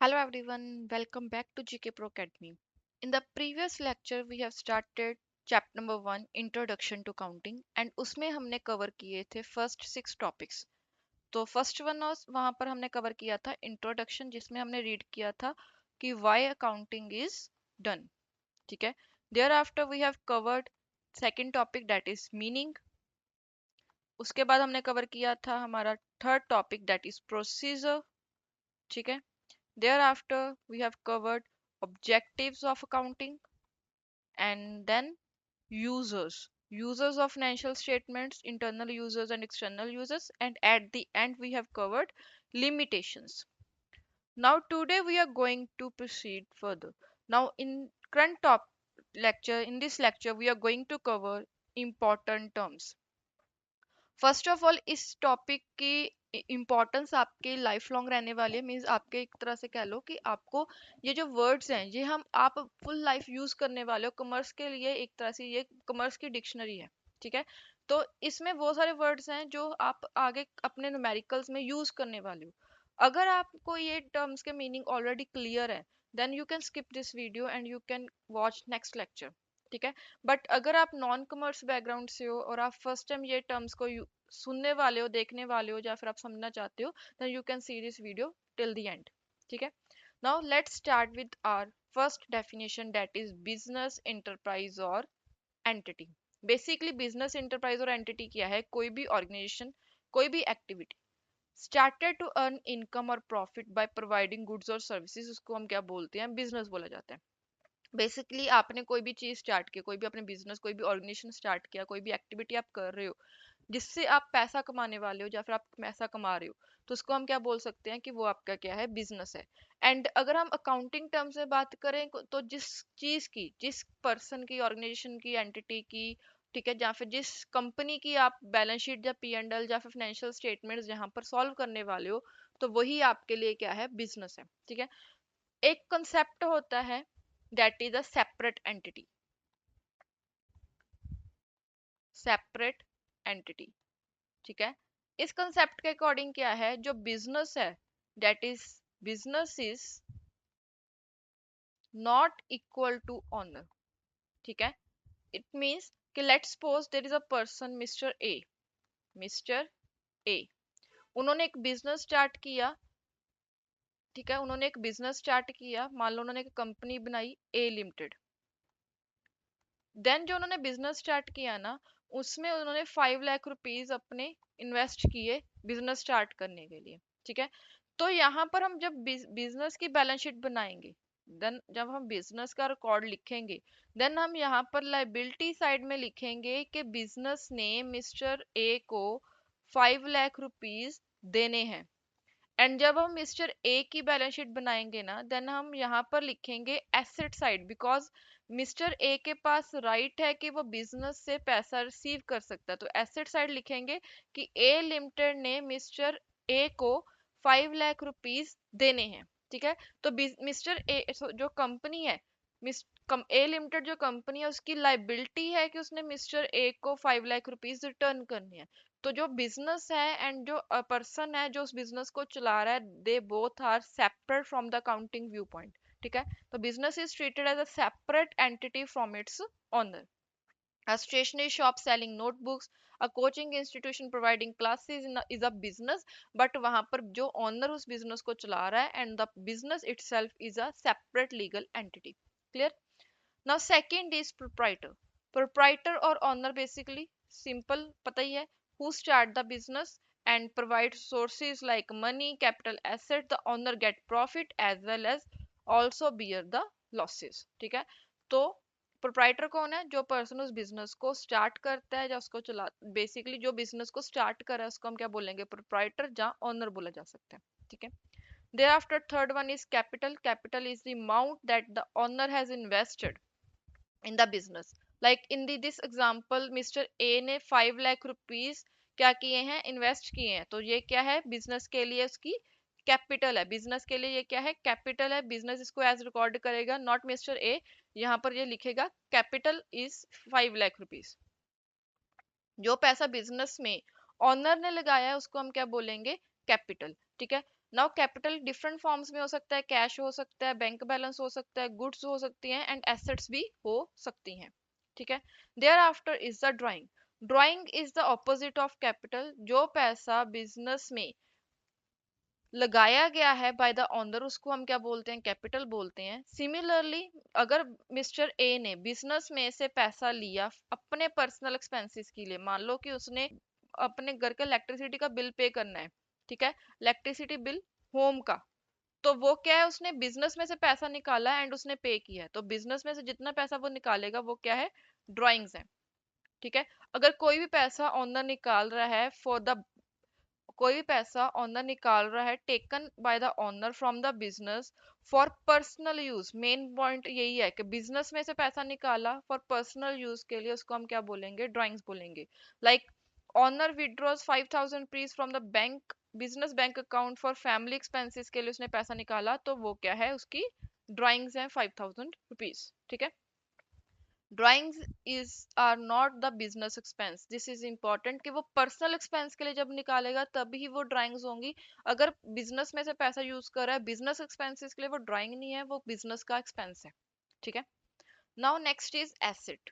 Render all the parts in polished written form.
Hello everyone, welcome back to GK Pro Academy. In the previous lecture we have started chapter number 1 Introduction to Counting and उसमें हमने cover किए थे first 6 topics. तो first one वहां पर हमने cover किया था इंट्रोडक्शन जिसमें हमने रीड किया था कि व्हाई अकाउंटिंग इज डन। ठीक है। Thereafter we have covered second topic that is meaning. उसके बाद हमने कवर किया था हमारा third topic that is procedure. ठीक है। Thereafter, we have covered objectives of accounting and then users of financial statements, internal users and external users, and at the end, we have covered limitations. Now, today we are going to proceed further. Now, in this lecture, we are going to cover important terms. First of all इस topic की importance आपके life long रहने वाली है। Means आपके एक तरह से कह लो कि आपको ये जो वर्ड्स हैं ये हम आप फुल लाइफ यूज करने वाले हो। कॉमर्स के लिए एक तरह से ये कॉमर्स की डिक्शनरी है। ठीक है। तो इसमें वो सारे वर्ड्स हैं जो आप आगे अपने न्यूमेरिकल्स में यूज करने वाले हो। अगर आपको ये टर्म्स के मीनिंग ऑलरेडी क्लियर है then you can skip this video and you can watch next lecture. ठीक है। बट अगर आप नॉन कॉमर्स बैकग्राउंड से हो और आप फर्स्ट टाइम ये टर्म्स को सुनने वाले हो, देखने वाले हो या फिर आप समझना चाहते हो then you can see this video till the end. ठीक है। Now let's start with our first definition that is business enterprise और एंटिटी। बेसिकली बिजनेस एंटरप्राइज और एंटिटी क्या है? कोई भी ऑर्गेनाइजेशन, कोई भी activity started to earn income और प्रॉफिट बाय प्रोवाइडिंग गुड्स और सर्विसेज, उसको हम क्या बोलते हैं? बिजनेस बोला जाता है। बेसिकली आपने कोई भी चीज स्टार्ट की, कोई भी अपने बिजनेस, कोई भी ऑर्गेनाइजेशन स्टार्ट किया, कोई भी एक्टिविटी आप कर रहे हो जिससे आप पैसा कमाने वाले हो या फिर आप पैसा कमा रहे हो, तो उसको हम क्या बोल सकते हैं कि वो आपका क्या है? बिजनेस है। एंड अगर हम अकाउंटिंग टर्म्स में बात करें तो जिस चीज की, जिस पर्सन की, ऑर्गेनाइजेशन की, एंटिटी की, ठीक है, या फिर जिस कंपनी की आप बैलेंस शीट या P&L या फिर फाइनेंशियल स्टेटमेंट्स जहां पर सॉल्व करने वाले हो, तो वही आपके लिए क्या है? बिजनेस है। ठीक है। एक कंसेप्ट होता है that is a separate entity. Separate entity. ठीक है। इस कंसेप्ट के अकॉर्डिंग क्या है? जो बिजनेस है that is business is not equal to owner. ठीक है। इट मींस कि let's suppose there is a person mister A. Mister A उन्होंने एक बिजनेस स्टार्ट किया। ठीक है। उन्होंने एक बिजनेस स्टार्ट किया, मान लो उन्होंने एक कंपनी बनाई ए लिमिटेड। देन जो उन्होंने बिजनेस स्टार्ट किया ना, उसमें उन्होंने 5 लाख रुपीज अपने इन्वेस्ट किए बिजनेस स्टार्ट करने के लिए। ठीक है। तो यहाँ पर हम जब बिजनेस की बैलेंस शीट बनाएंगे, देन जब हम बिजनेस का रिकॉर्ड लिखेंगे, देन हम यहाँ पर लाइबिलिटी साइड में लिखेंगे कि बिजनेस ने मिस्टर ए को 5 लाख रुपीज देने हैं। एंड जब हम मिस्टर ए की बैलेंस शीट बनाएंगे ना, देन हम यहाँ पर लिखेंगे asset side, because mister A के पास राइट है कि वो बिजनेस से पैसा रिसीव कर सकता है। तो एसेट साइड लिखेंगे कि ए लिमिटेड ने मिस्टर ए को 5 लाख रुपीज देने हैं। ठीक है। तो मिस्टर ए जो कंपनी है, मिस ए लिमिटेड जो कंपनी है उसकी लाइबिलिटी है कि उसने मिस्टर ए को 5 लाख रुपीज रिटर्न करने हैं। तो जो बिजनेस है एंड जो पर्सन है जो उस बिजनेस को चला रहा है, they both are separate from the accounting view point. ठीक है। तो business is treated as a separate entity from its owner. A stationery shop selling notebooks, a coaching institution providing classes is a business, but वहां पर जो owner उस business को चला रहा है and the business itself is a separate legal entity. Clear? Now second is proprietor. Proprietor or owner basically simple पता ही है, who start the business and provide sources like money, capital asset, the owner get profit as well as also bear the losses. ठीक है। तो proprietor कौन है? जो person उस business को स्टार्ट करता है या उसको चला, बेसिकली जो बिजनेस को स्टार्ट करा है उसको हम क्या बोलेंगे? प्रोप्राइटर, जहाँ ओनर बोला जा सकता है। ठीक है। Thereafter third one is capital. Capital is the amount that the owner has invested in the business. Like in this example mister A ने 5 लाख रुपीज क्या किए हैं? इन्वेस्ट किए हैं। तो ये क्या है? बिजनेस के लिए उसकी कैपिटल है। बिजनेस के लिए ये क्या है? कैपिटल है। बिजनेस इसको एज रिकॉर्ड करेगा, नॉट मिस्टर ए। यहाँ पर ये लिखेगा कैपिटल इज 5 लाख रुपीज। जो पैसा बिजनेस में ऑनर ने लगाया है उसको हम क्या बोलेंगे? कैपिटल। ठीक है। नाउ कैपिटल डिफरेंट फॉर्म्स में हो सकता है, कैश हो सकता है, बैंक बैलेंस हो सकता है, गुड्स हो सकती हैं एंड एसेट्स भी हो सकती हैं, ठीक है। Thereafter is the drawing. Drawing is the opposite of capital. जो पैसा बिजनेस में लगाया गया है बाय द ओनर उसको हम क्या बोलते हैं, कैपिटल बोलते हैं। सिमिलरली अगर मिस्टर ए ने बिजनेस में से पैसा लिया अपने पर्सनल एक्सपेंसेस के लिए, मान लो कि उसने अपने घर का इलेक्ट्रिसिटी का बिल पे करना है, ठीक है, इलेक्ट्रिसिटी बिल होम का, तो वो क्या है, उसने बिजनेस में से पैसा निकाला एंड उसने पे किया है, तो बिजनेस में से जितना पैसा वो निकालेगा वो क्या है, ड्राइंग्स है, ठीक है। अगर कोई भी पैसा ओनर निकाल रहा है फॉर द, कोई भी पैसा ओनर निकाल रहा है taken by the owner from the business for personal use, main point यही है कि बिजनेस में से पैसा निकाला फॉर पर्सनल यूज के लिए, उसको हम क्या बोलेंगे, ड्राइंग्स बोलेंगे। Like owner withdraws 5,000 rupees from the bank, business bank account for family expenses के लिए उसने पैसा निकाला, तो वो क्या है, उसकी ड्राइंग्स है 5,000 रुपीज, ठीक है। Drawings is are not the business expense, this is important कि वो पर्सनल एक्सपेंस के लिए जब निकालेगा तभी वो ड्राइंग्स होंगी। अगर बिजनेस में से पैसा यूज कर रहा है बिजनेस एक्सपेंसेस के लिए, वो ड्राइंग नहीं है, वो बिजनेस का एक्सपेंस है, ठीक है। Now next is asset.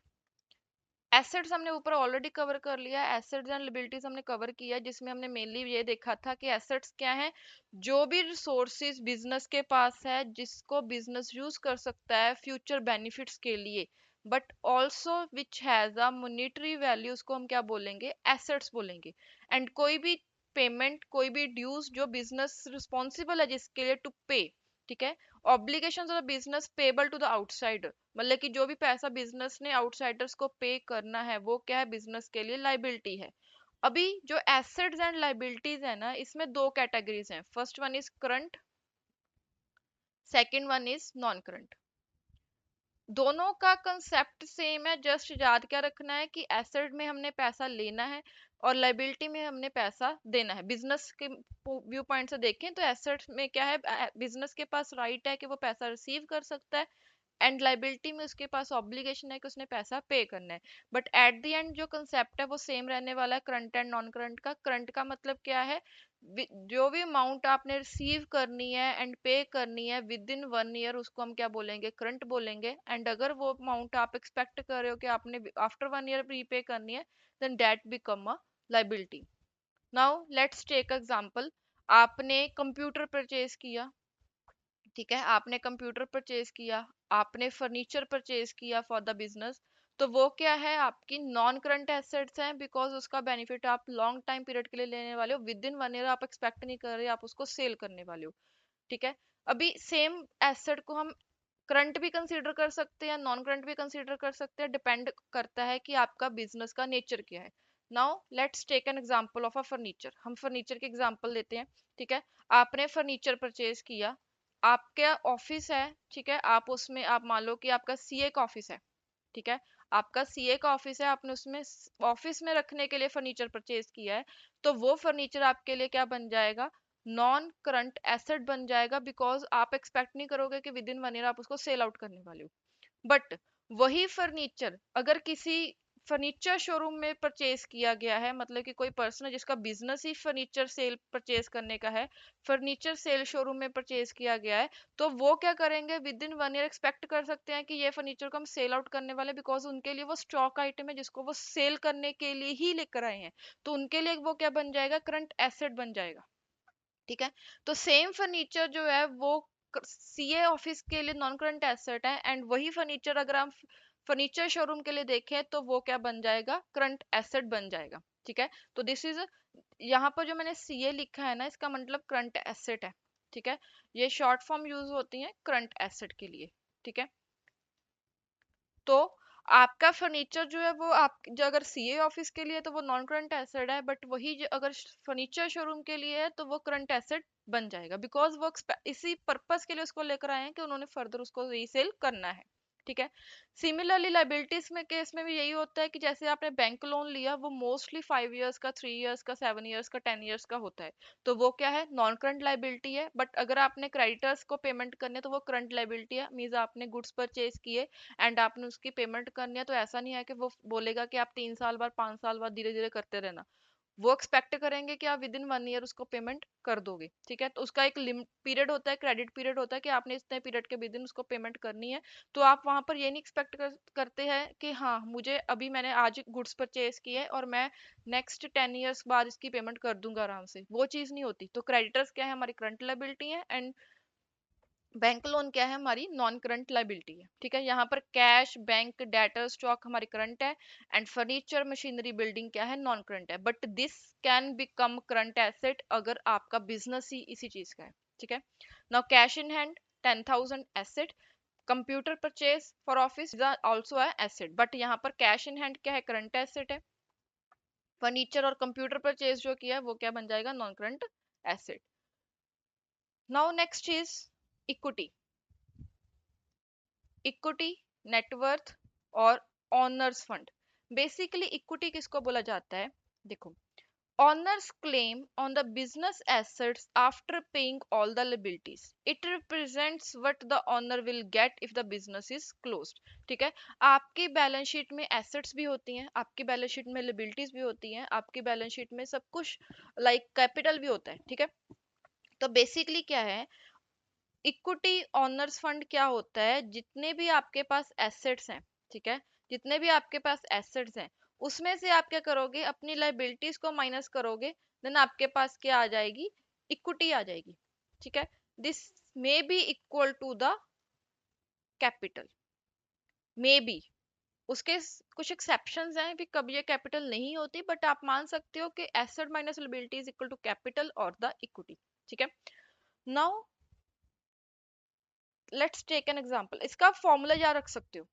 Assets हमने ऊपर ऑलरेडी कवर कर लिया, एसेट्स एंड लिबिलिटीज हमने कवर किया, जिसमें हमने मेनली ये देखा था कि एसेट्स क्या है, जो भी रिसोर्सेज बिजनेस के पास है जिसको बिजनेस यूज कर सकता है फ्यूचर बेनिफिट्स के लिए, but also which has a monetary value, उसको हम क्या बोलेंगे, एसेट्स बोलेंगे। एंड कोई भी पेमेंट, कोई भी ड्यूज जो बिजनेस रिस्पॉन्सिबल है जिसके लिए टू पे, ठीक है। Obligations of business payable to the outsider, मतलब कि जो भी पैसा बिजनेस ने आउटसाइडर्स को पे करना है वो क्या है, बिजनेस के लिए लाइबिलिटी है। अभी जो एसेट्स एंड लाइबिलिटीज है ना, इसमें दो कैटेगरीज हैं, first one is current, second one is non current. दोनों का कंसेप्ट सेम है, जस्ट याद क्या रखना है कि एसेट में हमने पैसा लेना है और लाइबिलिटी में हमने पैसा देना है। बिजनेस के व्यू पॉइंट से देखें तो एसेट में क्या है, बिजनेस के पास राइट है कि वो पैसा रिसीव कर सकता है, एंड लाइबिलिटी में उसके पास ऑब्लिगेशन है कि उसने पैसा पे करना है। बट एट द एंड जो कंसेप्ट है वो सेम रहने वाला है करंट एंड नॉन करंट का। करंट का मतलब क्या है, जो भी अमाउंट आपने रिसीव करनी है एंड पे करनी है विद इन 1 ईयर, उसको हम क्या बोलेंगे, करंट बोलेंगे। एंड अगर वो अमाउंट आप एक्सपेक्ट कर रहे हो कि आपने आफ्टर 1 ईयर प्रीपे करनी है, then debt become a liability. Now let's take example, आपने कंप्यूटर परचेज किया, ठीक है, आपने कंप्यूटर परचेज किया, आपने फर्नीचर परचेज किया फॉर द बिजनेस, तो वो क्या है, आपकी नॉन करंट एसेट्स हैं, बिकॉज उसका बेनिफिट आप लॉन्ग टाइम पीरियड के लिए लेने वाले हो, विद इन 1 ईयर आप एक्सपेक्ट नहीं कर रहे, आप उसको सेल करने वाले हो, ठीक है। अभी सेम एसेट को हम करंट भी कंसीडर कर सकते हैं, नॉन करंट भी कंसीडर कर सकते हैं, डिपेंड करता है कि आपका बिजनेस का नेचर क्या है। Now let's take an example of a furniture, हम फर्नीचर के एग्जांपल लेते हैं, ठीक है। आपने फर्नीचर परचेज किया, आपका ऑफिस है, ठीक है, आप उसमें आप मान लो कि आपका सीए का ऑफिस है, ठीक है, आपका सीए का ऑफिस है, आपने उसमें ऑफिस में रखने के लिए फर्नीचर परचेज किया है, तो वो फर्नीचर आपके लिए क्या बन जाएगा, नॉन करंट एसेट बन जाएगा, बिकॉज आप एक्सपेक्ट नहीं करोगे कि विद इन 1 ईयर आप उसको सेल आउट करने वाले हो। बट वही फर्नीचर अगर किसी फर्नीचर शोरूम में परचेज किया गया है, मतलब कि कोई पर्सन है जिसका बिजनेस ही फर्नीचर सेल परचेज करने का है, फर्नीचर सेल शोरूम में परचेज किया गया है, तो वो क्या करेंगे, विद इन 1 ईयर एक्सपेक्ट कर सकते हैं कि ये फर्नीचर को हम सेल आउट करने वाले, बिकॉज उनके लिए वो स्टॉक आइटम है जिसको वो सेल करने के लिए ही लेकर आए हैं, तो उनके लिए वो क्या बन जाएगा, करंट एसेट बन जाएगा, ठीक है। तो सेम फर्नीचर जो है वो सीए ऑफिस के लिए नॉन करंट एसेट है, एंड वही फर्नीचर अगर हम फर्नीचर शोरूम के लिए देखें तो वो क्या बन जाएगा, करंट एसेट बन जाएगा, ठीक है। तो दिस इज, यहाँ पर जो मैंने सीए लिखा है ना, इसका मतलब करंट एसेट है, ठीक है। ये शॉर्ट फॉर्म यूज होती है करंट एसेट के लिए, ठीक है। तो आपका फर्नीचर जो है वो आप जो अगर सीए ऑफिस के लिए तो वो नॉन करंट एसेट है, बट वही जो अगर फर्नीचर शोरूम के लिए है तो वो करंट एसेट बन जाएगा, बिकॉज वो इसी पर्पस के लिए उसको लेकर आए हैं कि उन्होंने फर्दर उसको रीसेल करना है, ठीक है। सिमिलरली लाइबिलिटीज में केस में भी यही होता है कि जैसे आपने बैंक लोन लिया, वो मोस्टली 5 ईयर्स का, 3 ईयर्स का, 7 ईयर्स का, 10 ईयर्स का होता है, तो वो क्या है, नॉन करंट लाइबिलिटी है। बट अगर आपने क्रेडिटर्स को पेमेंट करने तो वो करंट लाइबिलिटी है, मीन्स आपने गुड्स परचेज किए एंड आपने उसकी पेमेंट करनी है, तो ऐसा नहीं है कि वो बोलेगा कि आप 3 साल बाद, 5 साल बाद धीरे धीरे करते रहना, वो एक्सपेक्ट करेंगे कि आप विद इन 1 ईयर उसको पेमेंट कर दोगे, ठीक है। तो उसका एक लिमिट पीरियड होता है, क्रेडिट पीरियड होता है कि आपने इतने पीरियड के विद इन उसको पेमेंट करनी है। तो आप वहां पर ये नहीं एक्सपेक्ट करते हैं कि हाँ मुझे अभी मैंने आज गुड्स परचेज किए और मैं नेक्स्ट 10 ईयर्स बाद इसकी पेमेंट कर दूंगा आराम से, वो चीज नहीं होती। तो क्रेडिटर्स क्या है, हमारी करंट लायबिलिटी है, एंड बैंक लोन क्या है, हमारी नॉन करंट लाइबिलिटी है, ठीक है। यहाँ पर कैश, बैंक, डेटर, स्टॉक हमारी करंट है, एंड फर्नीचर, मशीनरी, बिल्डिंग क्या है, नॉन करंट है। But this can become current asset अगर आपका बिजनेस ही इसी चीज का है, ठीक है। Now cash in hand 10,000 asset, computer purchase for office is also है एसेट, बट यहाँ पर कैश इन हैंड क्या है, करंट एसेट है। फर्नीचर और कंप्यूटर परचेज जो किया है वो क्या बन जाएगा, non current asset. Now next is equity. Equity, net worth और ऑनर्स फंड। बेसिकली इक्विटी किसको बोला जाता है, देखो, honours claim on the business assets after paying all the liabilities, it represents what the owner will get if the business is closed, ठीक है। आपकी balance sheet में एसेट्स भी होती हैं, आपकी बैलेंस शीट में liabilities भी होती हैं, आपकी बैलेंस शीट में सब कुछ लाइक कैपिटल भी होता है, ठीक है। तो बेसिकली क्या है, इक्विटी ऑनर्स फंड क्या होता है, जितने भी आपके पास एसेट्स हैं, ठीक है, जितने भी आपके पास एसेट्स हैं उसमें से आप क्या करोगे, अपनी लाइबिलिटीज को माइनस करोगे, देन आपके पास क्या आ जाएगी, इक्विटी आ जाएगी, ठीक है। This may be equal to the capital, may be, उसके कुछ एक्सेप्शंस हैं भी, कभी ये कैपिटल नहीं होती, बट आप मान सकते हो कि asset minus liability is equal to capital और द इक्विटी, ठीक है। Now let's take an example, इसका आप फॉर्मूला याद रख सकते हो,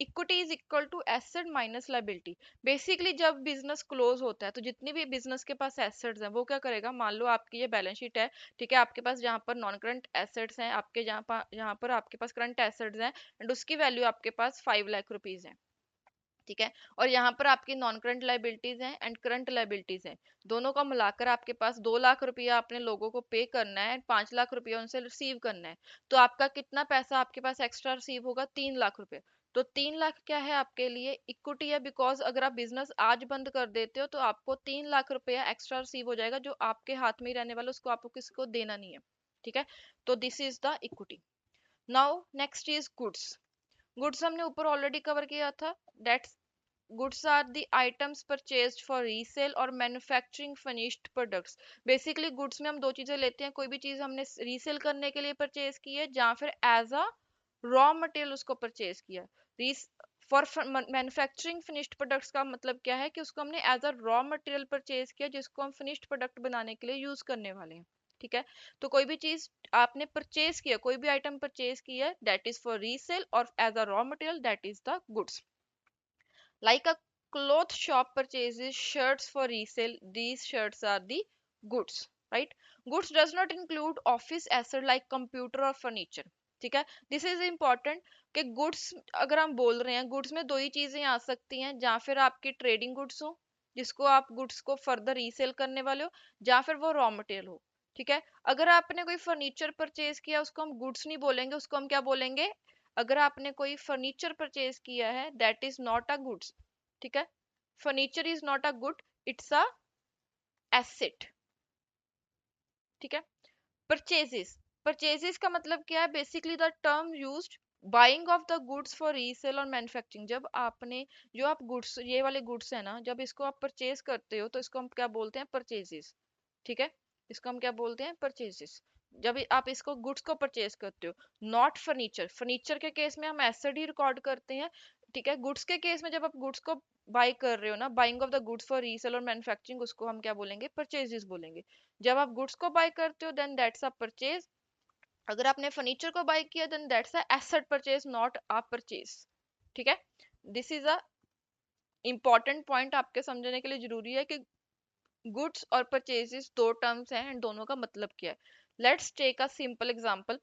equity is equal to asset minus liability. Basically जब बिजनेस क्लोज होता है तो जितनी भी बिजनेस के पास एसेट्स हैं वो क्या करेगा, मान लो आपकी ये बैलेंस शीट है, ठीक है, आपके पास जहाँ पर नॉन करंट एसेट्स हैं, आपके जहाँ पर आपके पास करंट एसेट्स हैं, एंड उसकी वैल्यू आपके पास 5 लाख रुपीज है, ठीक है। और यहाँ पर आपकी नॉन करंट लाइबिलिटीज हैं एंड करंट लाइबिलिटीज हैं, दोनों का मिलाकर आपके पास 2 लाख रुपया आपने लोगों को पे करना है, 5 लाख रुपया उनसे रिसीव करना है। तो आपका कितना पैसा आपके पास एक्स्ट्रा रिसीव होगा, 3 लाख रुपए। तो 3 लाख क्या है आपके लिए, इक्विटी है, बिकॉज अगर आप बिजनेस आज बंद कर देते हो तो आपको 3 लाख रुपया एक्स्ट्रा रिसीव हो जाएगा, जो आपके हाथ में ही रहने वाला, उसको आपको किसी को देना नहीं है, ठीक है। तो this is the equity. Now next is goods. Goods हमने ऊपर ऑलरेडी कवर किया था, that's goods are the items purchased for resale और manufacturing finished products. Basically goods में हम दो चीजें लेते हैं, कोई भी चीज हमने रीसेल करने के लिए परचेज की है या फिर एज अ रॉ मटेरियल उसको परचेज किया। फॉर मैन्युफैक्चरिंग फिनिश्ड प्रोडक्ट्स का मतलब क्या है कि उसको हमने as a raw material purchase किया जिसको हम फिनिश्ड प्रोडक्ट बनाने के लिए यूज करने वाले हैं, ठीक है। तो कोई भी चीज आपने परचेज किया, कोई भी आइटम परचेज किया, दैट इज फॉर रीसेल, और as a raw material that is the goods. Like a cloth shop purchases shirts for resale, these shirts are the goods, right? Goods does not include office asset like computer or furniture. ठीक है, this is important कि goods अगर हम बोल रहे हैं, goods में दो ही चीजें आ सकती हैं, या फिर आपकी ट्रेडिंग गुड्स हो जिसको आप गुड्स को फर्दर रीसेल करने वाले हो, या फिर वो रॉ मटेरियल हो, ठीक है। अगर आपने कोई फर्नीचर परचेज किया उसको हम गुड्स नहीं बोलेंगे, उसको हम क्या बोलेंगे, अगर आपने कोई फर्नीचर परचेज किया है that is not a goods, ठीक है। Furniture is not a good, it's a asset, ठीक है। परचेजेस, परचेजेस का मतलब क्या है, basically the term used buying of the goods for resale और मैन्युफैक्चरिंग। जब आपने जो आप गुड्स, ये वाले गुड्स है ना, जब इसको आप परचेज करते हो तो इसको हम क्या बोलते हैं, परचेजेस, ठीक है। इसको हम क्या बोलते हैं, परचेजेस। जब आप इसको गुड्स को परचेज करते हो, नॉट फर्नीचर। फर्नीचर के केस में हम एसेट ही रिकॉर्ड करते हैं, ठीक है। गुड्स के केस में जब आप गुड्स को बाय कर रहे हो ना, buying of the goods for resale और मैन्युफैक्चरिंग, उसको हम क्या बोलेंगे, परचेजेस बोलेंगे। जब आप गुड्स को बाय करते हो देन दैट्स अ परचेज। अगर आपने फर्नीचर को बाय किया then that's a asset purchase, not a purchase, ठीक है। This is a important point, आपके समझने के लिए जरूरी है कि गुड्स और परचेजेस दो टर्म्स हैं एंड दोनों का मतलब क्या है। Let's take a simple example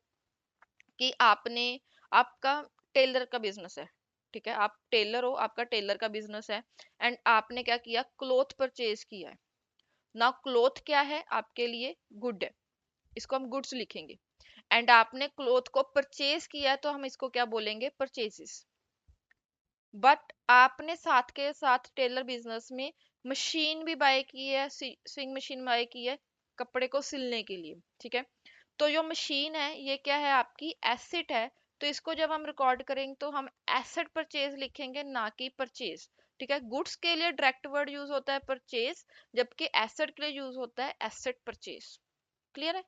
कि आपने, आपका टेलर का बिजनेस है, ठीक है, आप टेलर हो, आपका टेलर का बिजनेस है, एंड आपने क्या किया, क्लोथ परचेज किया है। ना क्लोथ क्या है आपके लिए, गुड है, इसको हम गुड्स लिखेंगे। एंड आपने क्लोथ को परचेज किया है तो हम इसको क्या बोलेंगे, परचेजेस। बट आपने साथ के साथ टेलर बिजनेस में मशीन भी बाय की है, स्विंग मशीन बाय की है कपड़े को सिलने के लिए, ठीक है। तो जो मशीन है ये क्या है, आपकी एसेट है। तो इसको जब हम रिकॉर्ड करेंगे तो हम एसेट परचेज लिखेंगे, ना कि परचेज, ठीक है। गुड्स के लिए डायरेक्ट वर्ड यूज होता है परचेज, जबकि एसेट के लिए यूज होता है एसेट परचेज। क्लियर है।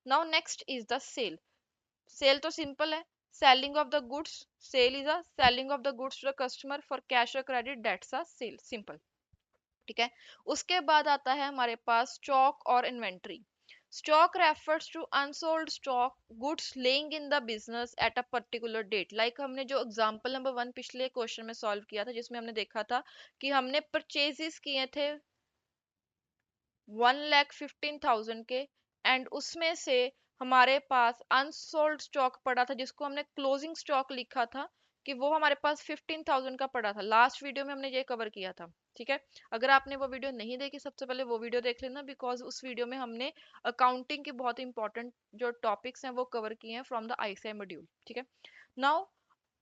Now next is the sale. Sale तो सिंपल है, selling of the goods. Sale is a selling of the goods to the customer for cash और credit, that's a sale, simple, ठीक है। उसके बाद आता है हमारे पास स्टॉक और inventory. Stock refers to unsold stock goods laying in the business at a particular date. Like हमने जो एग्जांपल नंबर 1 पिछले क्वेश्चन में सॉल्व किया था, जिसमें हमने देखा था कि हमने परचेजेस किए थे 1,15,000 के, एंड उसमें से हमारे पास अनसोल्ड स्टॉक पड़ा था जिसको हमने क्लोजिंग स्टॉक लिखा था, कि वो हमारे पास 15,000 का पड़ा था। लास्ट वीडियो में हमने ये कवर किया था, ठीक है। अगर आपने वो वीडियो नहीं देखी, सबसे पहले वो वीडियो देख लेना, बिकॉज उस वीडियो में हमने अकाउंटिंग के बहुत इंपॉर्टेंट जो टॉपिक्स हैं वो कवर किए हैं फ्रॉम द आईसीआई मॉड्यूल, ठीक है। नाउ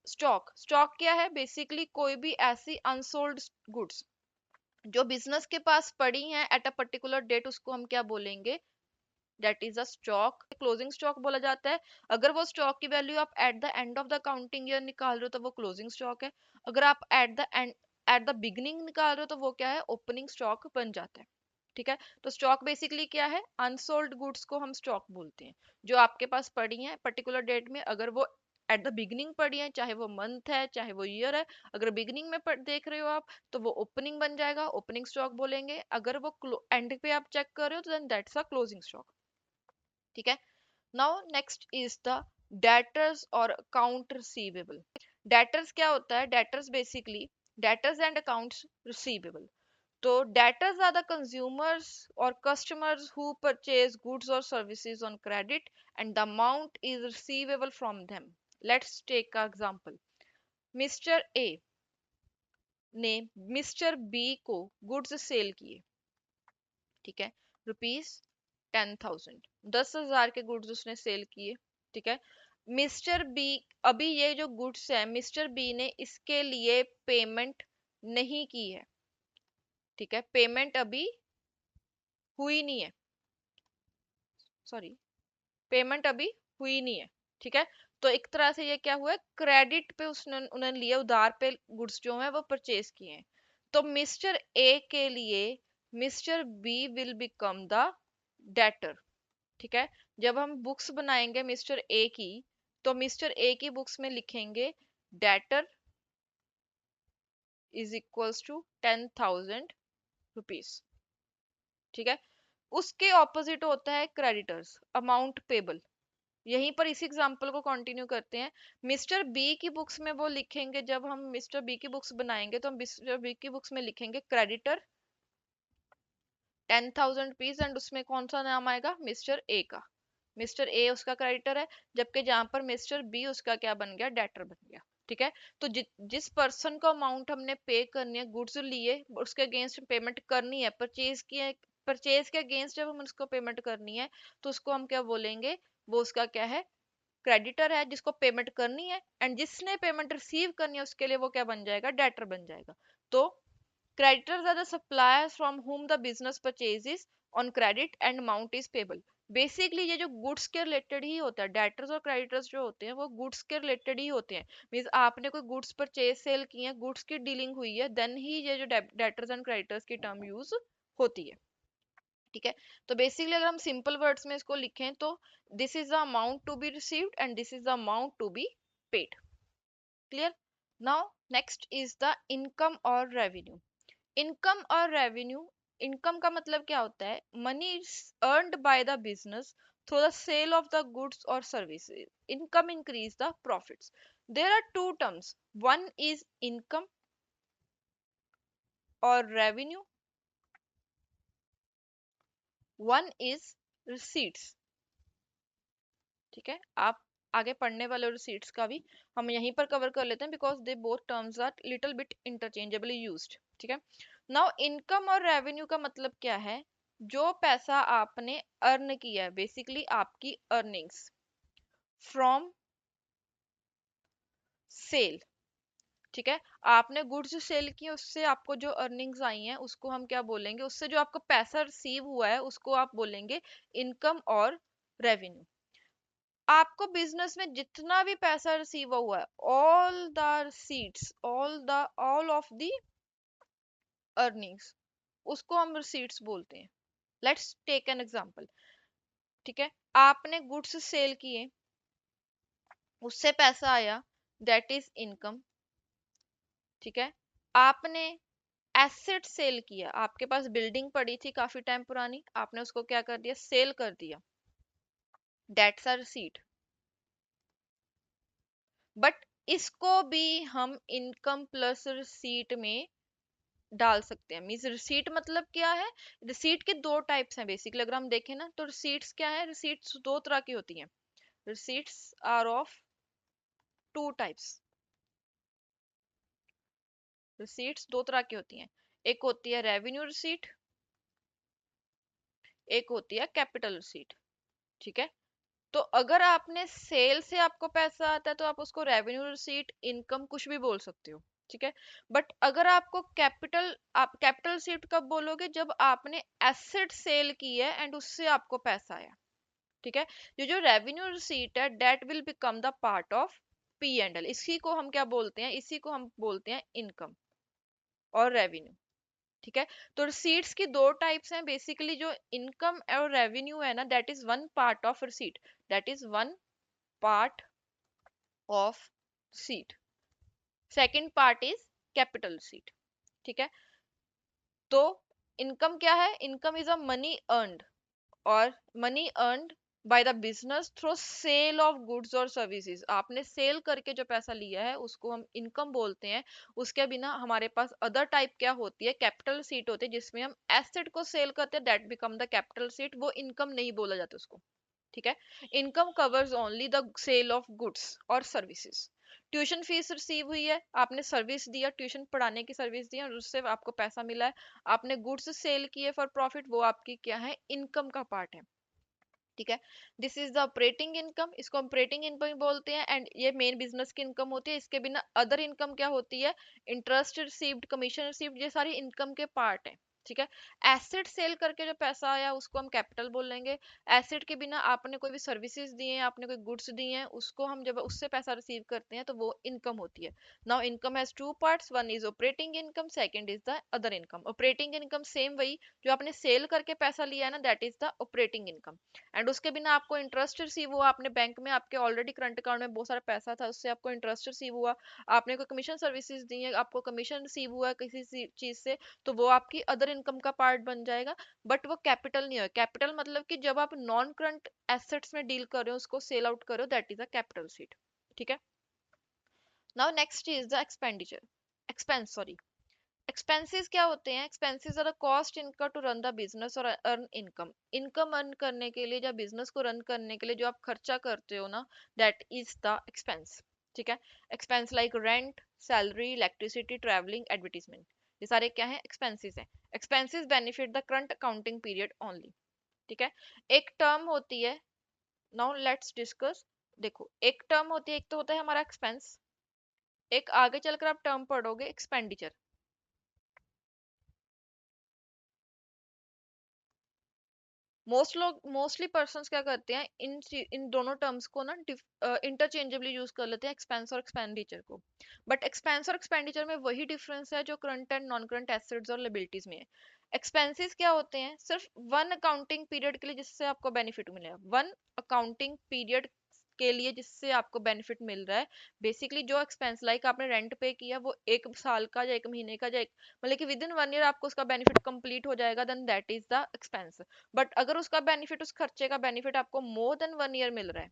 स्टॉक, स्टॉक क्या है, बेसिकली कोई भी ऐसी अनसोल्ड गुड्स जो बिजनेस के पास पड़ी हैं एट अ पर्टिकुलर डेट, उसको हम क्या बोलेंगे, that is a stock. Closing stock बोला जाता है। अगर वो स्टॉक की वैल्यू आप at the end of the accounting year निकाल रहे हो तो वो क्लोजिंग स्टॉक है। अगर आप at the end at the beginning निकाल रहे हो तो वो क्या है, ओपनिंग स्टॉक बन जाता है, ठीक है। तो स्टॉक बेसिकली क्या है, अनसोल्ड गुड्स को हम स्टॉक बोलते हैं, जो आपके पास पड़ी हैं पर्टिकुलर डेट में। अगर वो एट द बिगनिंग पड़ी है, चाहे वो मंथ है चाहे वो ईयर है, अगर बिगनिंग में देख रहे हो आप तो वो ओपनिंग बन जाएगा, ओपनिंग स्टॉक बोलेंगे। अगर वो एंड पे आप चेक कर रहे हो तो then that's a closing stock, ठीक है। Now next is the debtors और अकाउंट रिसीवेबल। डेटर्स क्या होता है, debtors basically debtors and accounts receivable. तो debtors are the consumers or customers who purchase goods or services on credit and the amount is receivable from them. Let's take an example. Mr. A ने Mr. B को goods sale किए, ठीक है, rupees 10,000, 10,000 के goods उसने cell किए, ठीक है। मिस्टर बी, अभी ये जो गुड्स है मिस्टर बी ने इसके लिए पेमेंट नहीं की है, ठीक है, पेमेंट अभी हुई नहीं है, सॉरी, पेमेंट अभी हुई नहीं है, ठीक है। तो एक तरह से ये क्या हुआ है, क्रेडिट पे उसने उन्होंने लिए, उधार पे गुड्स जो है वो परचेज किए हैं। तो मिस्टर ए के लिए mister B will become the debtor, ठीक है। जब हम बुक्स बनाएंगे मिस्टर ए की, तो मिस्टर ए की बुक्स में लिखेंगे debtor is equals to 10,000 rupees, ठीक है। उसके ऑपोजिट होता है क्रेडिटर्स, अमाउंट पेबल। यहीं पर इसी एग्जांपल को कंटिन्यू करते हैं। मिस्टर बी की बुक्स में वो लिखेंगे, जब हम मिस्टर बी की बुक्स बनाएंगे तो हम मिस्टर बी की बुक्स में लिखेंगे क्रेडिटर 10,000 रुपीज, एंड उसमें कौन सा नाम आएगा, मिस्टर ए का। मिस्टर ए उसका क्रेडिटर है, जबकि जहां पर मिस्टर बी उसका क्या बन गया, डेटर बन गया, ठीक है। तो जिस पर्सन को अमाउंट हमने पे करनी है, गुड्स लिए उसके अगेंस्ट पेमेंट करनी है, परचेज किए, परचेज के अगेंस्ट जब हम उसको पेमेंट करनी है तो उसको हम क्या बोलेंगे, वो उसका क्या है, क्रेडिटर है जिसको पेमेंट करनी है, एंड जिसने पेमेंट रिसीव करनी है उसके लिए वो क्या बन जाएगा, डेटर बन जाएगा। तो creditors are the suppliers from whom the business purchases on credit and amount is payable। Basically ये जो गुड्स के रिलेटेड ही होता है, डेटर्स और क्रेडिटर्स जो होते हैं वो गुड्स के रिलेटेड ही होते हैं। मींस आपने कोई गुड्स परचेज सेल की है, गुड्स की डीलिंग हुई है, देन ही ये जो डेटर्स एंड क्रेडिटर्स की टर्म यूज होती है, ठीक है। तो बेसिकली अगर हम सिंपल वर्ड्स में इसको लिखें तो this is the amount to be received and this is the amount to be paid. Clear. Now next is the income और रेवेन्यू। इनकम और रेवेन्यू, इनकम का मतलब क्या होता है, money earned by the business through the sale of the goods और services. Income increase the profits. There are two terms, one is income और revenue, one is receipts, ठीक है। आप आगे पढ़ने वाले रिसीट्स का भी हम यहीं पर कवर कर लेते हैं, because they both terms are little bit interchangeably used, ठीक है। नाउ इनकम और रेवेन्यू का मतलब क्या है, जो पैसा आपने अर्न किया है, बेसिकली आपकी अर्निंग्स फ्रॉम सेल, ठीक है, आपने गुड्स सेल किए, उससे आपको जो अर्निंग्स आई हैं उसको हम क्या बोलेंगे, उससे जो आपको पैसा रिसीव हुआ है उसको आप बोलेंगे इनकम और रेवेन्यू। आपको बिजनेस में जितना भी पैसा रिसीव हुआ है, all the receipts, all of the earnings, उसको हम रिसीट्स बोलते हैं। Let's take an example. ठीक है, आपने गुड्स सेल किए, उससे पैसा आया, दैट इज इनकम। ठीक है, आपने एसेट सेल किया, आपके पास बिल्डिंग पड़ी थी काफी टाइम पुरानी, आपने उसको क्या कर दिया, सेल कर दिया, दैट्स अ रिसीट। बट इसको भी हम इनकम प्लस रिसीट में डाल सकते हैं। मीन्स रिसीट मतलब क्या है, रिसीट के दो टाइप्स हैं बेसिकली, अगर हम देखें ना तो रिसीट्स क्या है, रिसीट्स दो तरह की होती हैं। Receipts are of two types. Receipts दो तरह की होती हैं, एक होती है रेवेन्यू रिसीट, एक होती है कैपिटल रिसीट। ठीक है, तो अगर आपने सेल से आपको पैसा आता है तो आप उसको रेवेन्यू रिसीट, इनकम कुछ भी बोल सकते हो। ठीक है, बट अगर आपको कैपिटल, आप कैपिटल रिसीट कब बोलोगे, जब आपने एसेट सेल की है एंड उससे आपको पैसा आया। ठीक है, ये जो रेवेन्यू रिसीट है that will become the part of P and L, इसी को हम क्या बोलते हैं, इसी को हम बोलते हैं इनकम और रेवेन्यू। ठीक है, तो रिसीट्स की दो टाइप्स हैं बेसिकली, जो इनकम और रेवेन्यू है ना, that is one part of receipt, that is one part of receipt. Second part is capital receipt. ठीक है, तो इनकम क्या है, income is a money earned, और money earned by the business through sale of goods और services. आपने sale करके जो पैसा लिया है उसको हम इनकम बोलते हैं। उसके बिना हमारे पास अदर टाइप क्या होती है, कैपिटल सीट होती है, जिसमें हम एसेट को सेल करते हैं, that become the capital receipt, वो इनकम नहीं बोला जाता उसको। ठीक है, income covers only the sale of goods और सर्विसेज। ट्यूशन फीस रिसीव हुई है, आपने सर्विस दिया, ट्यूशन पढ़ाने की सर्विस दी और उससे आपको पैसा मिला है, आपने गुड्स सेल किए फॉर प्रॉफिट, वो आपकी क्या है, इनकम का पार्ट है। ठीक है, this is the operating income, इसको ऑपरेटिंग इनकम बोलते हैं, एंड ये मेन बिजनेस की इनकम होती है। इसके बिना अदर इनकम क्या होती है, इंटरेस्ट रिसीव्ड, कमीशन रिसीव्ड, ये सारी इनकम के पार्ट है। ठीक है, एसेट सेल करके जो पैसा आया उसको हम कैपिटल बोलेंगे। एसेट के बिना आपने कोई भी सर्विसेज दिए हैं, आपने कोई गुड्स दिए हैं, उसको हम जब उससे पैसा रिसीव करते हैं तो वो इनकम होती है। Now income has two parts, one is operating income, second is the other income. Operating income same वही, जो आपने सेल करके पैसा लिया है ना, that is the operating income. And उसके बिना आपको इंटरेस्ट रिसीव हुआ, आपने बैंक में आपके ऑलरेडी करंट अकाउंट में बहुत सारा पैसा था, उससे आपको इंटरेस्ट रिसीव हुआ, आपने कोई कमीशन सर्विसेज दी है, आपको कमीशन रिसीव हुआ किसी चीज से, तो वो आपकी अदर इनकम का पार्ट बन जाएगा। बट वो कैपिटल नहीं है। कैपिटल मतलब कि जब आप नॉन करंट एसेट्स में डील कर रहे हो, उसको सेल आउट कर रहे हो, that is a capital receipt. ठीक है, now next is the expenditure, expense sorry. Expenses क्या होते हैं, expenses are cost income to run the business और अर्न इनकम। इनकम अर्न करने के लिए या बिजनेस को रन करने के लिए जो आप खर्चा करते हो ना, दैट इज द एक्सपेंस। ठीक है, expense like rent, salary, electricity, travelling, advertisement, ये सारे क्या है, एक्सपेंसेस हैं। Expenses benefit the current accounting period only. ठीक है, एक टर्म होती है, नाउ लेट्स डिस्कस। देखो, एक टर्म होती है, एक तो होता है हमारा एक्सपेंस, एक आगे चलकर आप टर्म पढ़ोगे एक्सपेंडिचर। मोस्टली पर्सन्स क्या करते हैं, इन दोनों टर्म्स को ना इंटरचेंजेबली यूज कर लेते हैं, एक्सपेंस और एक्सपेंडिचर को। बट एक्सपेंस और एक्सपेंडिचर में वही डिफरेंस है जो current and non current assets और लिबिलिटीज में है। एक्सपेंसेस क्या होते हैं, सिर्फ वन अकाउंटिंग पीरियड के लिए जिससे आपको बेनिफिट मिलेगा, वन अकाउंटिंग पीरियड के लिए जिससे आपको बेनिफिट मिल रहा है। बेसिकली जो एक्सपेंस लाइक आपने रेंट पे किया, वो एक साल का या एक महीने का या एक, मतलब कि विद इन वन ईयर आपको उसका बेनिफिट कंप्लीट हो जाएगा, then that is the expense. But अगर उसका बेनिफिट, उस खर्चे का बेनिफिट आपको मोर देन वन ईयर मिल रहा है,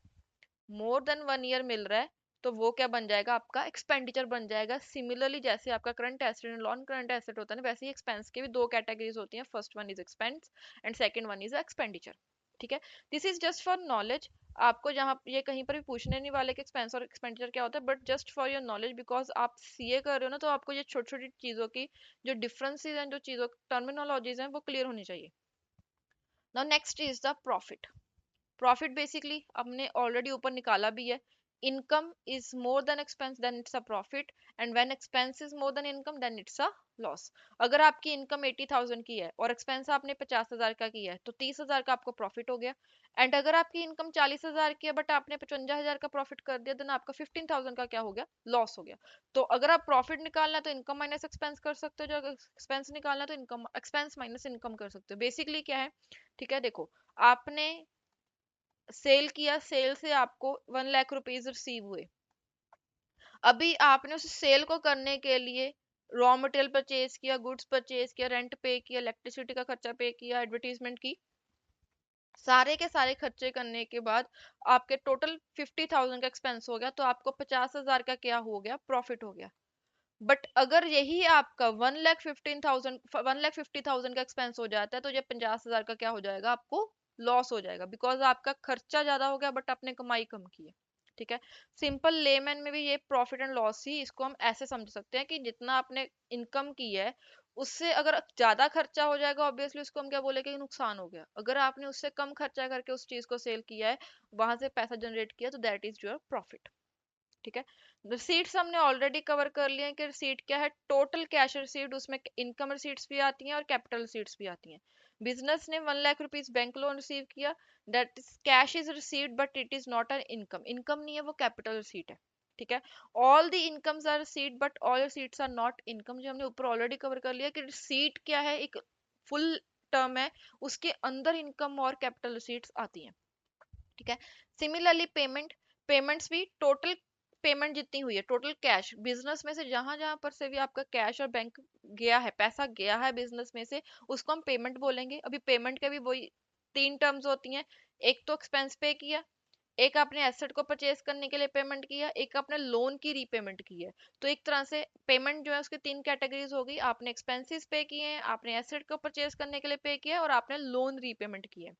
मोर देन वन ईयर मिल रहा है, तो वो क्या बन जाएगा, आपका एक्सपेंडिचर बन जाएगा। सिमिलरली जैसे आपका current asset and non current asset होता है ना, वैसे ही एक्सपेंस के भी दो कैटेगरीज होती हैं, first one is expense and second one is expenditure. ठीक है, this is just for knowledge. आपको जहाँ ये कहीं पर भी पूछने नहीं वाले कि एक्सपेंस और एक्सपेंडिचर क्या होता है, but just for your knowledge, because आप सीए कर रहे हो ना, तो आपको ये छोटी छोटी चीजों की जो डिफरेंसेस हैं, जो चीजों टर्मिनोलॉजीज हैं, वो क्लियर होनी चाहिए। Now next is the profit. Profit basically हमने ऑलरेडी ऊपर निकाला भी है, income is more than expense then it's a profit, and when expense is more than income then it's a loss. अगर आपकी इनकम 80,000 की है और एक्सपेंस आपने 50,000 का किया है तो 30,000 का आपको प्रॉफिट हो गया। एंड अगर आपकी इनकम 40,000 की है बट आपने 55,000 का प्रॉफिट कर दिया देन आपका 15,000 का क्या हो गया, लॉस हो गया। तो अगर आप प्रॉफिट निकालना है तो इनकम माइनस एक्सपेंस कर सकते हो, जो एक्सपेंस निकालना है तो इनकम एक्सपेंस माइनस इनकम कर सकते हो। बेसिकली क्या है, ठीक है, देखो आपने सेल किया, सेल से आपको 1 लाख रुपीज रिसीव हुए। अभी आपने उस सेल को करने के लिए रॉ मटेरियल परचेज किया, गुड्स परचेज किया, रेंट पे किया, इलेक्ट्रिसिटी का खर्चा पे किया, एडवर्टीजमेंट की, सारे के सारे खर्चे करने के बाद आपके टोटल 50,000 का एक्सपेंस हो गया, तो आपको 50,000 का क्या हो गया, प्रॉफिट हो गया। बट अगर यही आपका 1,50,000 का एक्सपेंस हो जाता है तो ये 50,000 का क्या हो जाएगा, आपको लॉस हो जाएगा, बिकॉज आपका खर्चा ज्यादा हो गया बट आपने कमाई कम की है। ठीक है, सिंपल लेमैन में भी ये प्रॉफिट एंड लॉस ही इसको हम ऐसे समझ सकते हैं कि जितना आपने इनकम की है उससे अगर ज्यादा खर्चा हो जाएगा ऑब्वियसली उसको हम क्या बोलेंगे कि नुकसान हो गया। अगर आपने उससे कम खर्चा करके उस चीज को सेल किया है, वहां से पैसा जनरेट किया, तो दैट इज योर प्रॉफिट। ठीक है, रिसीट्स हमने ऑलरेडी कवर कर लिए हैं कि रिसीट क्या है, टोटल कैश रिसीट, उसमें इनकम रिसीट्स भी आती हैं और कैपिटल रिसीट्स भी आती हैं। बिजनेस ने 1 lakh rupees bank loan receive किया, that is cash is received but it is not an income, income नहीं है, वो कैपिटल रिसीट है। ठीक है, all the incomes are receipt but all receipts are not income, जो हमने ऊपर ऑलरेडी कवर कर लिया कि रिसीट क्या है, एक फुल टर्म है, उसके अंदर इनकम और कैपिटल रिसीट्स आती हैं। ठीक है, सिमिलरली पेमेंट, पेमेंट्स भी टोटल पेमेंट जितनी हुई है, टोटल कैश बिजनेस में से जहां जहां पर से भी आपका कैश और बैंक गया है, पैसा गया है बिजनेस में से, उसको हम पेमेंट बोलेंगे। अभी पेमेंट के भी वही 3 टर्म्स होती हैं, एक तो एक्सपेंस पे किया, एक आपने एसेट को परचेज करने के लिए पेमेंट किया, एक आपने लोन की रीपेमेंट की है। तो एक तरह से पेमेंट जो है उसकी 3 कैटेगरीज होगी, आपने एक्सपेंसेस पे किए हैं, आपने एसेट को परचेज करने के लिए पे किया है, और आपने लोन रीपेमेंट की है।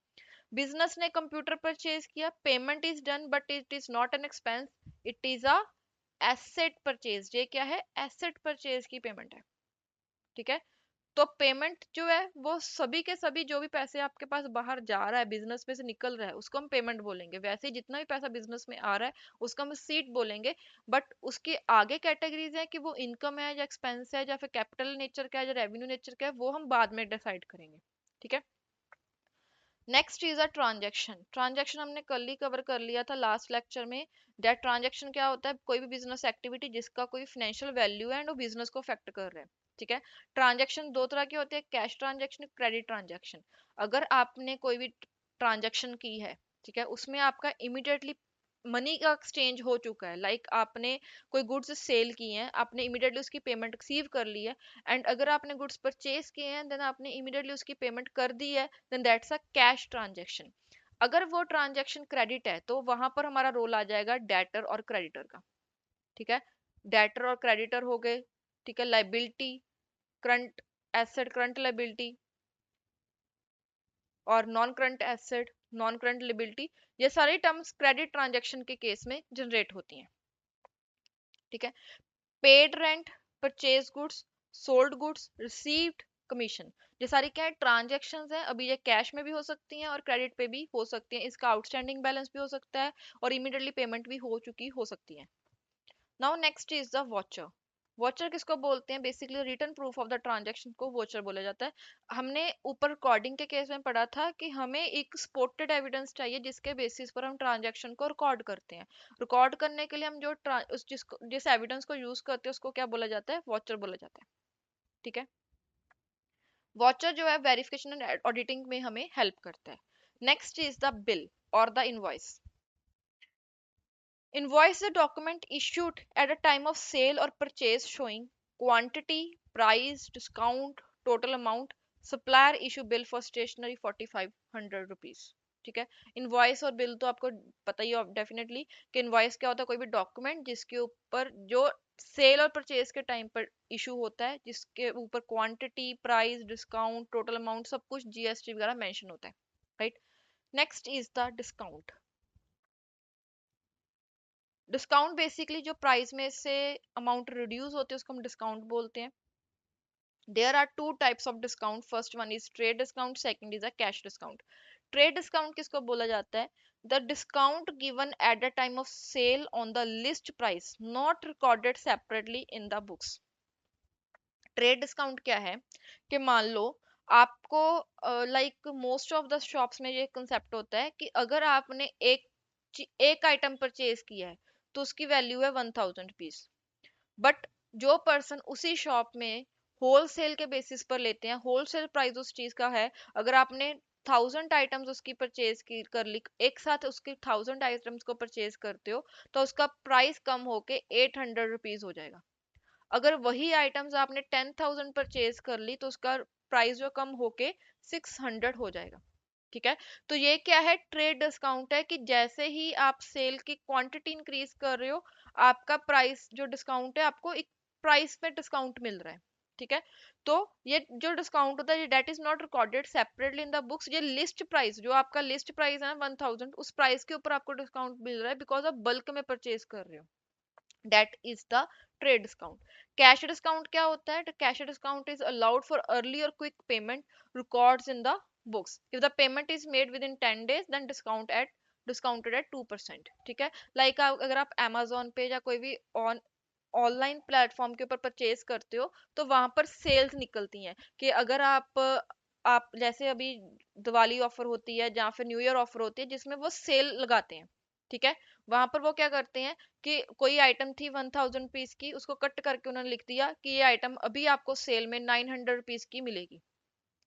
बिजनेस ने कंप्यूटर परचेज किया, payment is done but it is not an expense, it is a asset purchase. ये क्या है, एसेट परचेज की पेमेंट है। ठीक है, तो पेमेंट जो है वो सभी के सभी जो भी पैसे आपके पास बाहर जा रहा है, बिजनेस में से निकल रहा है, उसको हम पेमेंट बोलेंगे। वैसे ही जितना भी पैसा बिजनेस में आ रहा है उसको हम सीट बोलेंगे। बट उसके आगे कैटेगरीज है कि वो इनकम है या एक्सपेंस है या फिर कैपिटल नेचर का है या रेवेन्यू नेचर का है, वो हम बाद में डिसाइड करेंगे। ठीक है, next is a transaction. Transaction हमने कल ही कवर कर लिया था लास्ट लेक्चर में। डेट ट्रांजेक्शन क्या होता है, कोई भी बिजनेस एक्टिविटी जिसका कोई फाइनेंशियल वैल्यू है एंड वो बिजनेस को अफेक्ट कर रहा है। ठीक है, ट्रांजेक्शन दो तरह के होते हैं, कैश ट्रांजेक्शन, क्रेडिट ट्रांजेक्शन। अगर आपने कोई भी ट्रांजेक्शन की है, ठीक है, उसमें आपका इमिडिएटली मनी का एक्सचेंज हो चुका है, लाइक आपने कोई गुड्स सेल किए हैं, आपने इमिडिएटली उसकी पेमेंट रिसीव कर ली है, एंड अगर आपने गुड्स परचेज किए हैं देन आपने इमिडिएटली उसकी पेमेंट कर दी है, then that's a cash transaction. अगर वो ट्रांजेक्शन क्रेडिट है तो वहां पर हमारा रोल आ जाएगा डेटर और क्रेडिटर का। ठीक है, डेटर और क्रेडिटर हो गए। ठीक है, liability, current asset, current liability, और non current asset, non current liability, ये सारी टर्म्स क्रेडिट ट्रांजेक्शन के केस में जनरेट होती हैं। ठीक है, paid rent, purchase goods, sold goods, received commission, ये सारी क्या है, ट्रांजेक्शन्स हैं। अभी ये कैश में भी हो सकती हैं और क्रेडिट पे भी हो सकती हैं, इसका आउटस्टैंडिंग बैलेंस भी हो सकता है और इमीडिएटली पेमेंट भी हो चुकी हो सकती है। Now next is the voucher. Voucher किसको बोलते हैं, basically written proof of the transaction को वॉचर बोला जाता है। हमने ऊपर रिकॉर्डिंग के केस में पढ़ा था कि हमें एक सपोर्टेड एविडेंस चाहिए जिसके बेसिस पर हम ट्रांजेक्शन को रिकॉर्ड करते हैं। रिकॉर्ड करने के लिए हम जो जिस एविडेंस को यूज करते हैं उसको क्या बोला जाता है, वॉचर बोला जाता है। ठीक है, वॉचर जो है वेरिफिकेशन एंड ऑडिटिंग में हमें हेल्प करता है। नेक्स्ट इज द बिल और the invoice. Invoice a document issued at a time of sale or purchase showing quantity, price, discount, total amount. Supplier issue bill for stationery 4,500 rupees. ठीक है, invoice और bill तो आपको पता ही definitely कि invoice क्या होता है, कोई भी डॉक्यूमेंट जिसके ऊपर जो सेल और परचेज के टाइम पर इशू होता है, जिसके ऊपर quantity, price, discount, total amount सब कुछ जीएसटी वगैरह मेंशन होता है। Right, next is the discount. Discount basically जो प्राइस में से अमाउंट रिड्यूस होते हैं उसको हम डिस्काउंट बोलते हैं। There are two types of discount, first one is trade discount, second is a cash discount. Trade discount किसको बोला जाता है, the discount given at the time of sale on the list price not recorded separately in the books. Trade discount क्या है कि मान लो आपको like most of the shops में ये कंसेप्ट होता है कि अगर आपने एक आइटम परचेज किया है तो उसकी वैल्यू है 1000 रुपीज, बट जो पर्सन उसी शॉप में होलसेल के बेसिस पर लेते हैं, होलसेल प्राइस उस चीज का है, अगर आपने 1000 आइटम्स उसकी परचेज की कर ली एक साथ, उसके 1000 आइटम्स को परचेज करते हो तो उसका प्राइस कम होके 800 रुपीज हो जाएगा। अगर वही आइटम्स आपने 10,000 परचेज कर ली तो उसका प्राइस जो कम होके 600 हो जाएगा। ठीक है, तो ये क्या है, ट्रेड डिस्काउंट है कि जैसे ही आप सेल की क्वांटिटी इंक्रीज कर रहे हो आपका प्राइस जो डिस्काउंट है, आपको एक प्राइस पे डिस्काउंट मिल रहा है। ठीक है, तो ये जो डिस्काउंट होता है that is not recorded separately in the books. ये लिस्ट प्राइस, जो आपका लिस्ट प्राइस है ना 1000, उस प्राइस के ऊपर आपको डिस्काउंट मिल रहा है बिकॉज आप बल्क में परचेज कर रहे हो। That is the trade discount. Cash discount क्या होता है? Cash discount is allowed for early और quick payment records in the books. If the payment is made within 10 days then discounted at 2%। ठीक है, लाइक अगर आप Amazon पे या कोई भी ऑनलाइन प्लेटफॉर्म के ऊपर परचेज करते हो तो वहां पर सेल्स निकलती हैं कि अगर आप जैसे अभी दिवाली ऑफर होती है या फिर न्यू ईयर ऑफर होती है जिसमें वो सेल लगाते हैं। ठीक है, वहां पर वो क्या करते हैं कि कोई आइटम थी 1000 रुपीज की, उसको कट करके उन्होंने लिख दिया कि ये आइटम अभी आपको सेल में 900 रुपीज की मिलेगी।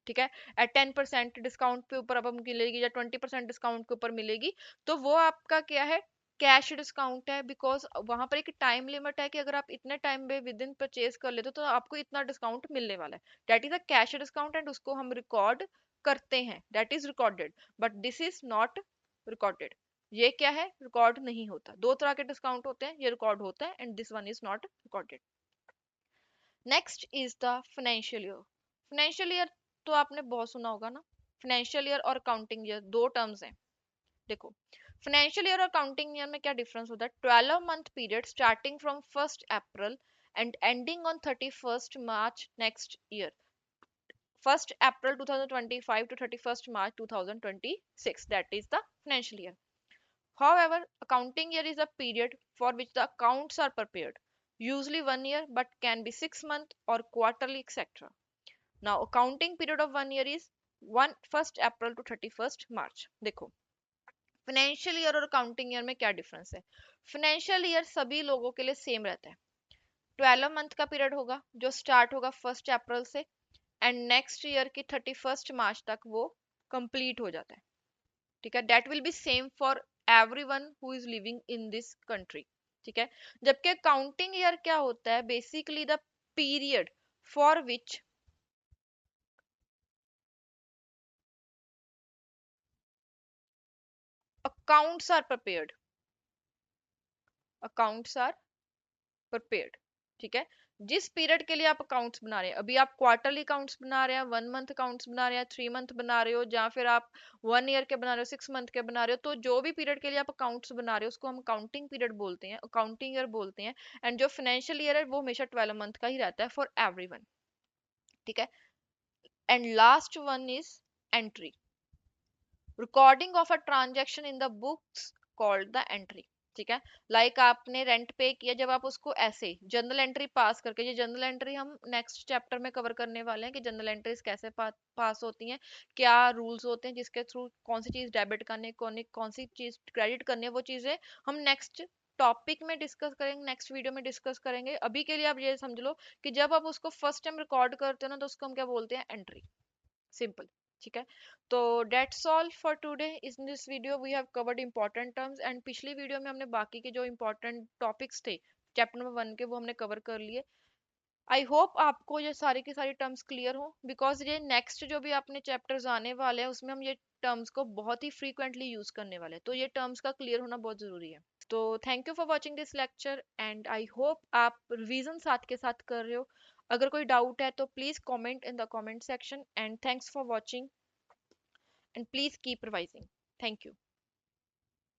ठीक है, एट 10% डिस्काउंट के ऊपर अब हम मिलेगी या 20% डिस्काउंट के ऊपर मिलेगी। तो वो आपका क्या है, कैश डिस्काउंट है, बिकॉज वहां पर एक टाइम लिमिट है कि अगर आप इतने टाइम में विद इन परचेज कर लेते हो तो आपको इतना डिस्काउंट मिलने वाला है। That is a cash discount and उसको हम रिकॉर्ड करते हैं, that is recorded, but this is not recorded. ये क्या है, रिकॉर्ड नहीं होता। दो तरह के डिस्काउंट होते हैं, ये रिकॉर्ड होता है and this one is not recorded. Next is the financial year. Financial year तो आपने बहुत सुना होगा ना। फाइनेंशियल ईयर और अकाउंटिंग ईयर दो टर्म्स हैं। देखो, फाइनेंशियल ईयर और अकाउंटिंग ईयर में क्या डिफरेंस होता है? 12 month period starting from 1 April and ending on 31 March next year. 1 April 2025 to 31 March 2026, that is the financial year. However, accounting year is a period for which the accounts are prepared, usually 1 year, but can be 6 months or quarterly, etc. Now accounting period of 1 year is 1 April to 31 March। देखो, financial year और accounting year में क्या difference है? Financial year सभी लोगों के लिए same रहता है। 12 मंथ का पीरियड होगा जो स्टार्ट होगा 1 अप्रैल से एंड नेक्स्ट ईयर की 31 मार्च तक वो कंप्लीट हो जाता है। ठीक है, that will be same for everyone who is living in this country. ठीक है, जबकि अकाउंटिंग ईयर क्या होता है? Basically the period for which accounts are prepared, accounts are prepared. ठीक है, जिस पीरियड के लिए आप अकाउंट्स बना रहे हैं, अभी आप क्वार्टरली अकाउंट्स बना रहे हैं, 1 मंथ अकाउंट्स बना रहे हैं, 3 मंथ बना रहे हो, या फिर आप 1 ईयर के बना रहे हो, 6 मंथ के बना रहे हो, तो जो भी पीरियड के लिए आप अकाउंट्स बना रहे हो उसको हम अकाउंटिंग पीरियड बोलते हैं, अकाउंटिंग ईयर बोलते हैं। एंड जो फाइनेंशियल ईयर है वो हमेशा 12 मंथ का ही रहता है फॉर एवरीवन। ठीक है, and last one is entry, recording of a transaction in the books called the entry. ठीक है, लाइक आपने रेंट पे किया, जब आप उसको ऐसे जर्नल एंट्री पास करके, ये जर्नल एंट्री हम नेक्स्ट चैप्टर में कवर करने वाले हैं कि जर्नल एंट्रीज कैसे पास होती हैं, क्या रूल्स होते हैं जिसके थ्रू कौन सी चीज डेबिट करनी है, कौन सी चीज क्रेडिट करनी है, वो चीजें हम नेक्स्ट टॉपिक में डिस्कस करेंगे, नेक्स्ट वीडियो में डिस्कस करेंगे। अभी के लिए आप ये समझ लो कि जब आप उसको फर्स्ट टाइम रिकॉर्ड करते हो ना तो उसको हम क्या बोलते हैं, एंट्री, सिंपल। ठीक है, तो that's all for today. In this video we have covered important terms and पिछली वीडियो में हमने बाकी के जो इंपॉर्टेंट टॉपिक्स थे चैप्टर नंबर 1 के वो हमने कवर कर लिए। आई होप आपको ये सारी की सारी टर्म्स क्लियर हो, बिकॉज ये नेक्स्ट जो भी अपने चैप्टर्स आने वाले हैं उसमें हम ये टर्म्स को बहुत ही फ्रीक्वेंटली यूज करने वाले हैं, तो ये टर्म्स का क्लियर होना बहुत जरूरी है। तो thank you for watching this lecture and I hope आप रिवीजन साथ के साथ कर रहे हो। अगर कोई डाउट है तो please comment in the comment section and thanks for watching and please keep revising. Thank you.